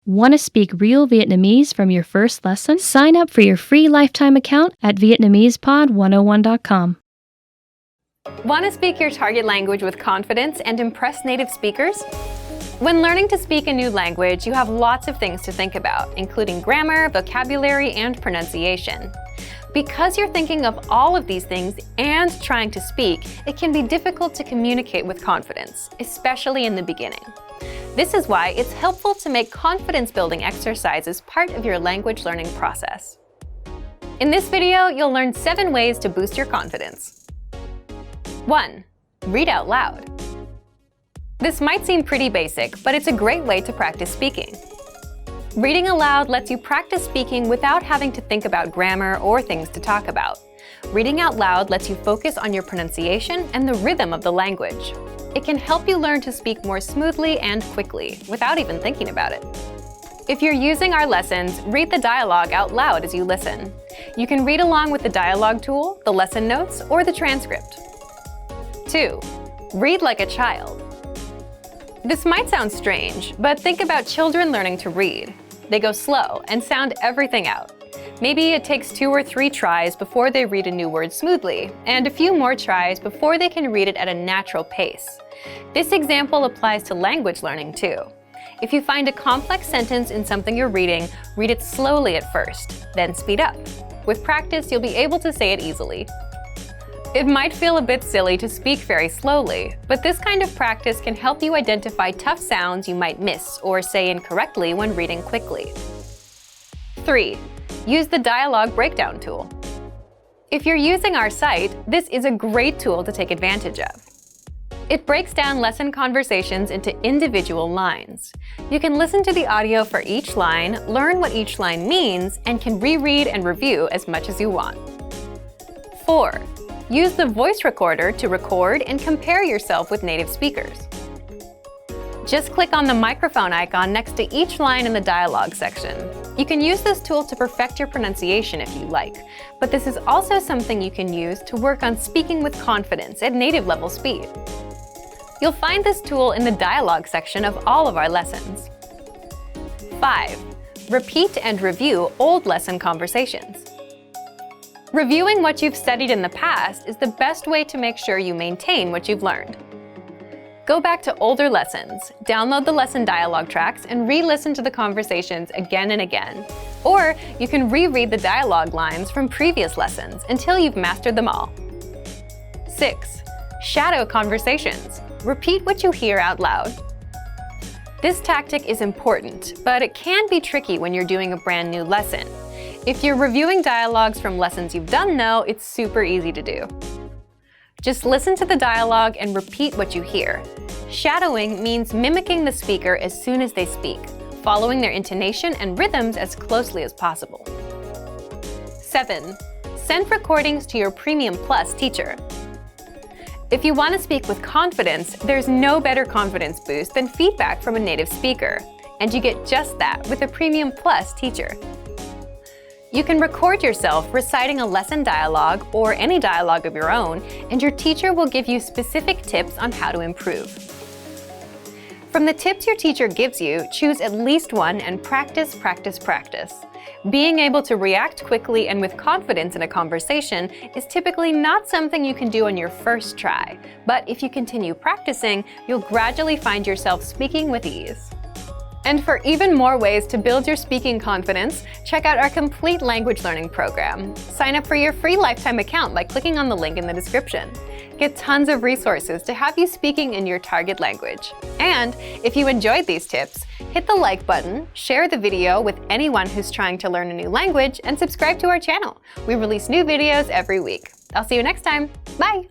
Want to speak real Vietnamese from your first lesson? Sign up for your free lifetime account at Vietnamesepod101.com. Want to speak your target language with confidence and impress native speakers? When learning to speak a new language, you have lots of things to think about, including grammar, vocabulary, and pronunciation. Because you're thinking of all of these things and trying to speak, it can be difficult to communicate with confidence, especially in the beginning. This is why it's helpful to make confidence-building exercises part of your language learning process. In this video, you'll learn 7 ways to boost your confidence. 1. Read out loud. This might seem pretty basic, but it's a great way to practice speaking. Reading aloud lets you practice speaking without having to think about grammar or things to talk about. Reading out loud lets you focus on your pronunciation and the rhythm of the language. It can help you learn to speak more smoothly and quickly, without even thinking about it. If you're using our lessons, read the dialogue out loud as you listen. You can read along with the dialogue tool, the lesson notes, or the transcript. 2. Read like a child. This might sound strange, but think about children learning to read. They go slow and sound everything out. Maybe it takes 2 or 3 tries before they read a new word smoothly, and a few more tries before they can read it at a natural pace. This example applies to language learning too. If you find a complex sentence in something you're reading, read it slowly at first, then speed up. With practice, you'll be able to say it easily. It might feel a bit silly to speak very slowly, but this kind of practice can help you identify tough sounds you might miss or say incorrectly when reading quickly. 3. Use the dialogue breakdown tool. If you're using our site, this is a great tool to take advantage of. It breaks down lesson conversations into individual lines. You can listen to the audio for each line, learn what each line means, and can reread and review as much as you want. 4. Use the voice recorder to record and compare yourself with native speakers. Just click on the microphone icon next to each line in the dialogue section. You can use this tool to perfect your pronunciation if you like, but this is also something you can use to work on speaking with confidence at native level speed. You'll find this tool in the dialogue section of all of our lessons. 5. Repeat and review old lesson conversations. Reviewing what you've studied in the past is the best way to make sure you maintain what you've learned. Go back to older lessons, download the lesson dialogue tracks, and re-listen to the conversations again and again. Or you can reread the dialogue lines from previous lessons until you've mastered them all. 6. Shadow conversations. Repeat what you hear out loud. This tactic is important, but it can be tricky when you're doing a brand new lesson. If you're reviewing dialogues from lessons you've done though, it's super easy to do. Just listen to the dialogue and repeat what you hear. Shadowing means mimicking the speaker as soon as they speak, following their intonation and rhythms as closely as possible. 7. Send recordings to your Premium Plus teacher. If you want to speak with confidence, there's no better confidence boost than feedback from a native speaker, and you get just that with a Premium Plus teacher. You can record yourself reciting a lesson dialogue or any dialogue of your own, and your teacher will give you specific tips on how to improve. From the tips your teacher gives you, choose at least one and practice, practice, practice. Being able to react quickly and with confidence in a conversation is typically not something you can do on your first try, but if you continue practicing, you'll gradually find yourself speaking with ease. And for even more ways to build your speaking confidence, check out our complete language learning program. Sign up for your free lifetime account by clicking on the link in the description. Get tons of resources to have you speaking in your target language. And if you enjoyed these tips, hit the like button, share the video with anyone who's trying to learn a new language, and subscribe to our channel. We release new videos every week. I'll see you next time. Bye!